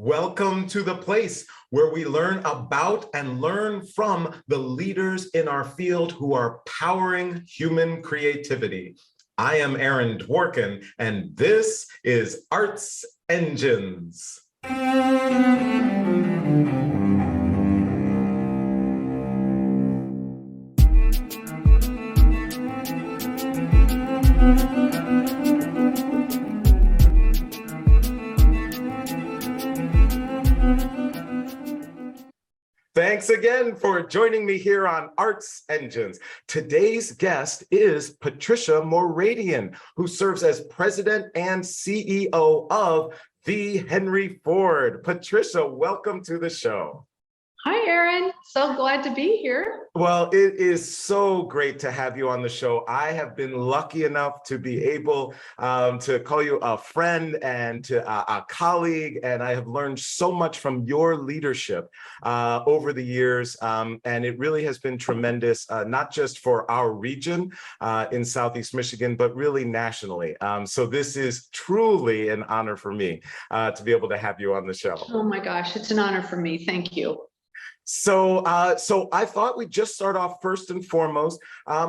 Welcome to the place where we learn about and learn from the leaders in our field who are powering human creativity. I am Aaron Dworkin, and this is Arts Engines. Thanks again for joining me here on Arts Engines. Today's guest is Patricia Mooradian, who serves as president and CEO of the Henry Ford. Patricia, welcome to the show. Hi, Aaron. So glad to be here. Well, it is so great to have you on the show. I have been lucky enough to be able to call you a friend and a colleague, and I have learned so much from your leadership over the years, and it really has been tremendous, not just for our region in Southeast Michigan, but really nationally. So this is truly an honor for me to be able to have you on the show. Oh my gosh, it's an honor for me. Thank you. So I thought we'd just start off first and foremost,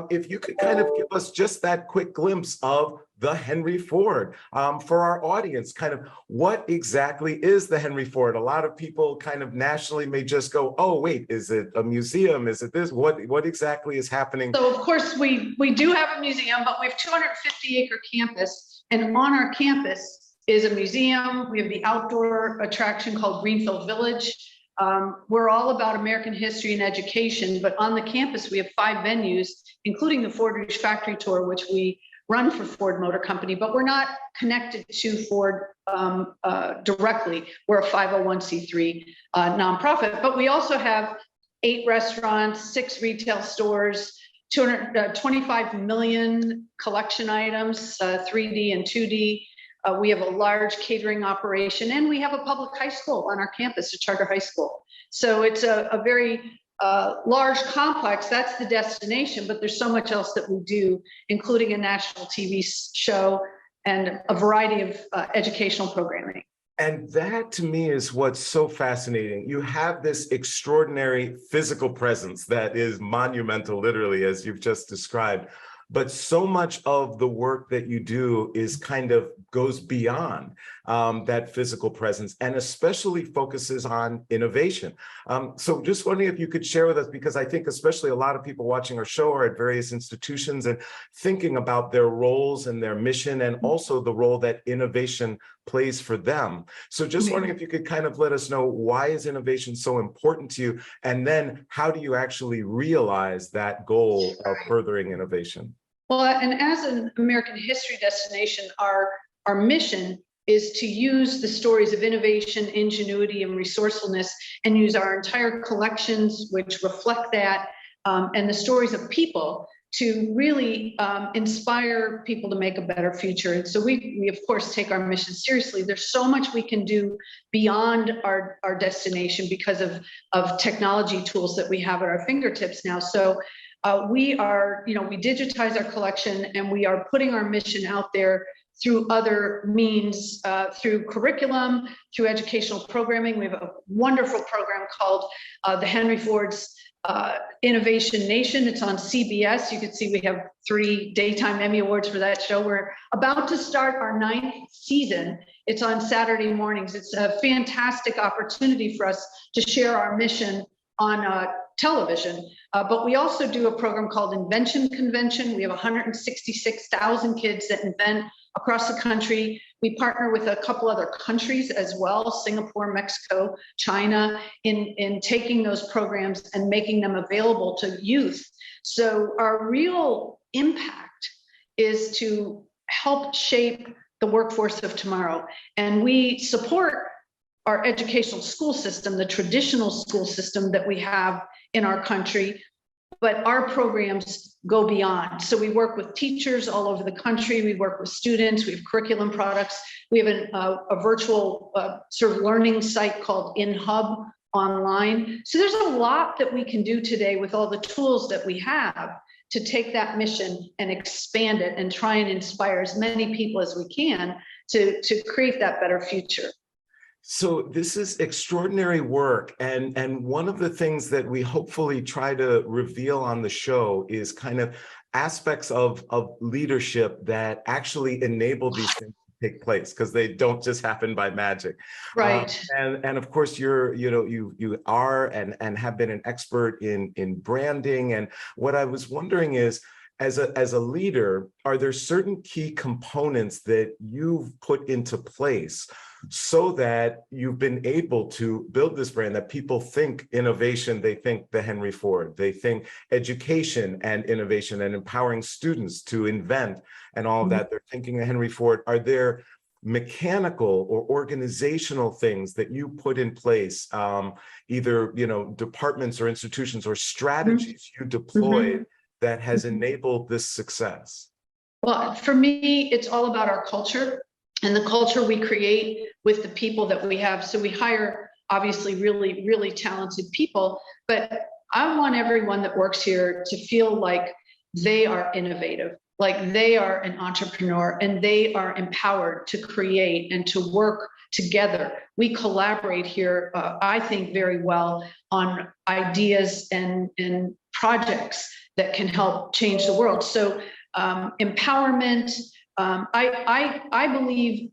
if you could kind of give us just that quick glimpse of the Henry Ford for our audience. Kind of what exactly is the Henry Ford? A lot of people kind of nationally may just go, oh, wait, is it a museum? Is it this? What exactly is happening? So of course we do have a museum, but we have 250-acre campus, and on our campus is a museum. We have the outdoor attraction called Greenfield Village. We're all about American history and education, but on the campus, we have 5 venues, including the Ford Rouge Factory Tour, which we run for Ford Motor Company, but we're not connected to Ford directly. We're a 501c3 nonprofit, but we also have 8 restaurants, 6 retail stores, 225 million collection items, 3D and 2D. We have a large catering operation, and we have a public high school on our campus, a charter high school. So it's a very large complex. That's the destination, but there's so much else that we do, including a national TV show and a variety of educational programming. And that to me is what's so fascinating. You have this extraordinary physical presence that is monumental, literally, as you've just described. But so much of the work that you do is kind of goes beyond that physical presence, and especially focuses on innovation. So just wondering if you could share with us, because I think especially a lot of people watching our show are at various institutions and thinking about their roles and their mission, and also the role that innovation plays for them. So just wondering if you could kind of let us know, why is innovation so important to you? And then how do you actually realize that goal of furthering innovation? Well, and as an American history destination, our mission is to use the stories of innovation, ingenuity, and resourcefulness, and use our entire collections, which reflect that, and the stories of people to really inspire people to make a better future. And so we of course take our mission seriously. There's so much we can do beyond our destination because of technology tools that we have at our fingertips now. So we digitize our collection, and we are putting our mission out there through other means, through curriculum, through educational programming. We have a wonderful program called the Henry Ford's Innovation Nation. It's on CBS. You can see we have 3 Daytime Emmy Awards for that show. We're about to start our 9th season. It's on Saturday mornings. It's a fantastic opportunity for us to share our mission on television. But we also do a program called Invention Convention. We have 166,000 kids that invent across the country. We partner with a couple other countries as well, Singapore, Mexico, China, in taking those programs and making them available to youth. So our real impact is to help shape the workforce of tomorrow. And we support our educational school system, the traditional school system that we have in our country, but our programs go beyond. So we work with teachers all over the country. We work with students. We have curriculum products. We have a virtual sort of learning site called InHub online. So there's a lot that we can do today with all the tools that we have to take that mission and expand it and try and inspire as many people as we can to create that better future. So this is extraordinary work. And one of the things that we hopefully try to reveal on the show is kind of aspects of leadership that actually enable these things to take place, because they don't just happen by magic. Right. And of course, you are and have been an expert in branding. And what I was wondering is, as a leader, are there certain key components that you've put into place so that you've been able to build this brand that people think innovation, they think the Henry Ford, they think education and innovation and empowering students to invent and all of that, they're thinking the Henry Ford? Are there mechanical or organizational things that you put in place, either departments or institutions or strategies you deployed that has enabled this success? Well, for me, it's all about our culture and the culture we create with the people that we have. So we hire obviously really, really talented people, but I want everyone that works here to feel like they are innovative, like they are an entrepreneur and they are empowered to create and to work together. We collaborate here, I think, very well on ideas and projects that can help change the world. So empowerment, I believe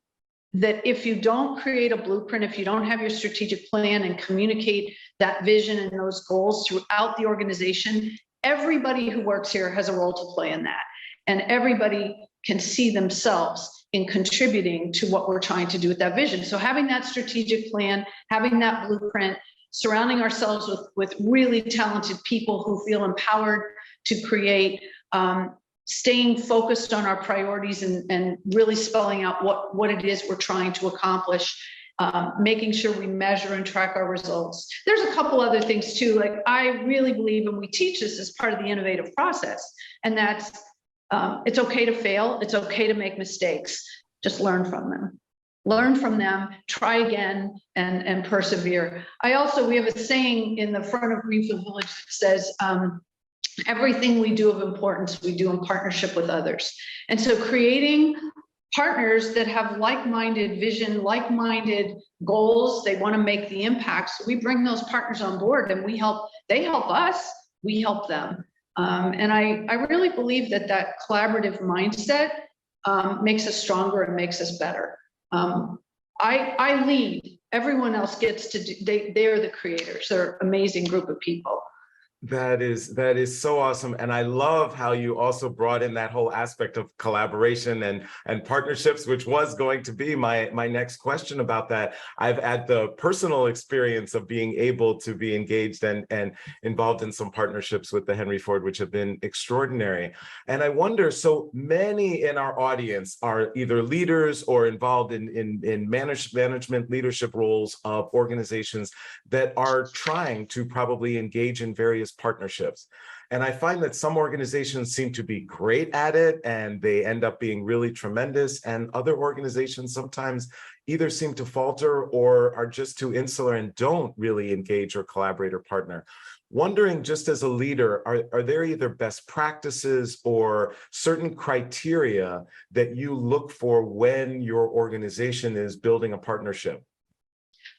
that if you don't create a blueprint, if you don't have your strategic plan and communicate that vision and those goals throughout the organization, everybody who works here has a role to play in that. And everybody can see themselves in contributing to what we're trying to do with that vision. So having that strategic plan, having that blueprint, surrounding ourselves with really talented people who feel empowered to create, staying focused on our priorities and really spelling out what it is we're trying to accomplish, making sure we measure and track our results. There's a couple other things too. Like, I really believe, and we teach this as part of the innovative process, and that's it's okay to fail. It's okay to make mistakes. Just learn from them. Learn from them, try again, and persevere. We have a saying in the front of Greenfield Village that says, everything we do of importance, we do in partnership with others. And so creating partners that have like-minded vision, like-minded goals, they want to make the impact. So we bring those partners on board and they help us, we help them. And I really believe that collaborative mindset makes us stronger and makes us better. I lead, everyone else gets to do, they're the creators. They're an amazing group of people. That is so awesome. And I love how you also brought in that whole aspect of collaboration and partnerships, which was going to be my next question about that. I've had the personal experience of being able to be engaged and involved in some partnerships with the Henry Ford, which have been extraordinary. And I wonder, so many in our audience are either leaders or involved in management leadership roles of organizations that are trying to probably engage in various partnerships. And I find that some organizations seem to be great at it and they end up being really tremendous. And other organizations sometimes either seem to falter or are just too insular and don't really engage or collaborate or partner. Wondering, just as a leader, are there either best practices or certain criteria that you look for when your organization is building a partnership?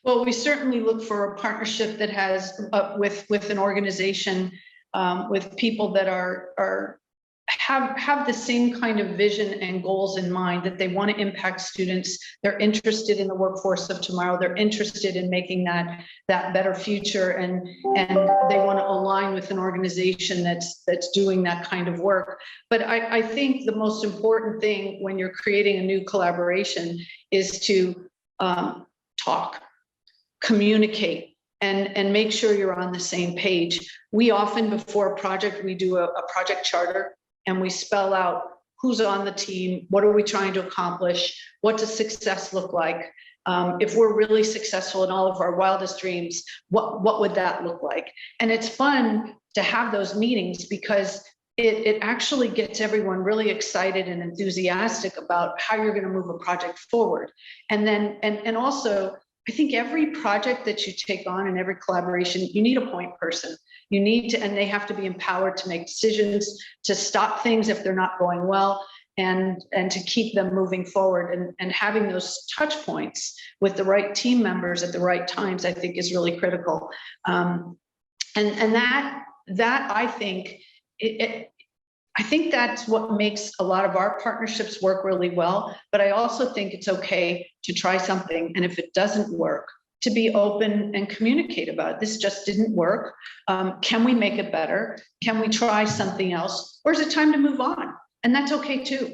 Well, we certainly look for a partnership that has with an organization, with people that have the same kind of vision and goals in mind, that they want to impact students. They're interested in the workforce of tomorrow. They're interested in making that better future, and they want to align with an organization that's doing that kind of work. But I think the most important thing when you're creating a new collaboration is to talk, communicate, and make sure you're on the same page. We often, before a project, we do a project charter and we spell out who's on the team, what are we trying to accomplish, what does success look like? If we're really successful in all of our wildest dreams, what would that look like? And it's fun to have those meetings because it actually gets everyone really excited and enthusiastic about how you're going to move a project forward. And then, and also, I think every project that you take on and every collaboration, you need a point person. You need to, and they have to be empowered to make decisions, to stop things if they're not going well. and to keep them moving forward, and having those touch points with the right team members at the right times, I think is really critical. And that I think I think that's what makes a lot of our partnerships work really well. But I also think it's okay to try something, and if it doesn't work, to be open and communicate about it. This just didn't work. Can we make it better? Can we try something else? Or is it time to move on? And that's okay too.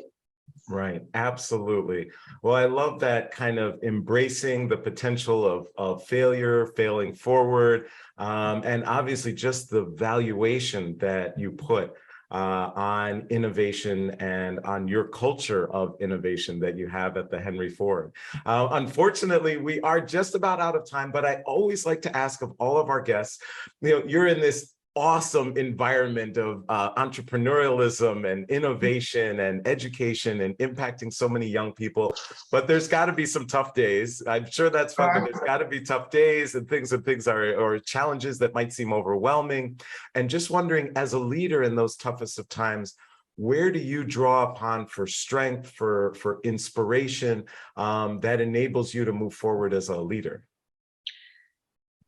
Right, absolutely. Well, I love that kind of embracing the potential of failure, failing forward, and obviously just the valuation that you put on innovation and on your culture of innovation that you have at the Henry Ford. Unfortunately, we are just about out of time, but I always like to ask of all of our guests, you're in this awesome environment of entrepreneurialism and innovation and education and impacting so many young people, but there's got to be some tough days. I'm sure that's fun, but there's got to be tough days and things are, or challenges that might seem overwhelming. And just wondering, as a leader in those toughest of times, where do you draw upon for strength, for inspiration that enables you to move forward as a leader?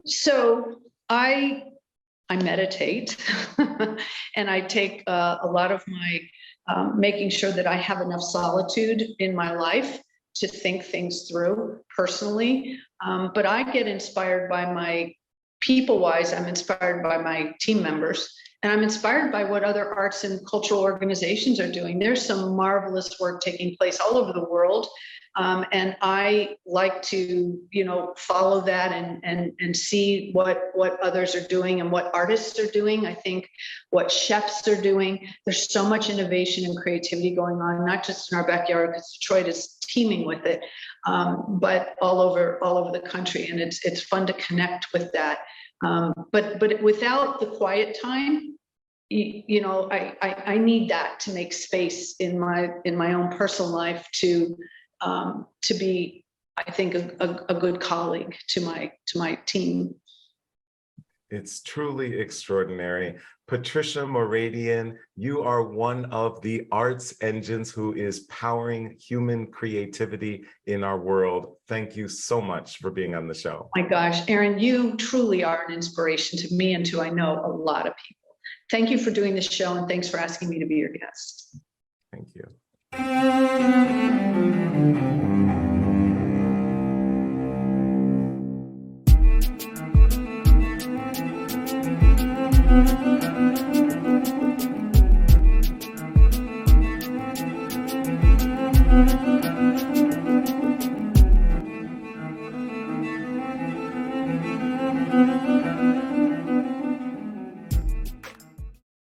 So I meditate and I take a lot of my making sure that I have enough solitude in my life to think things through personally. But I get inspired by my people-wise, I'm inspired by my team members, and I'm inspired by what other arts and cultural organizations are doing. There's some marvelous work taking place all over the world. And I like to, follow that and see what others are doing and what artists are doing. I think what chefs are doing. There's so much innovation and creativity going on, not just in our backyard, because Detroit is teeming with it, but all over the country. And it's fun to connect with that. But without the quiet time, I need that to make space in my own personal life to be, I think, a good colleague to my team. It's truly extraordinary. Patricia Mooradian, you are one of the arts engines who is powering human creativity in our world. Thank you so much for being on the show. My gosh, Aaron, you truly are an inspiration to me and to, I know, a lot of people. Thank you for doing this show, and thanks for asking me to be your guest. Thank you.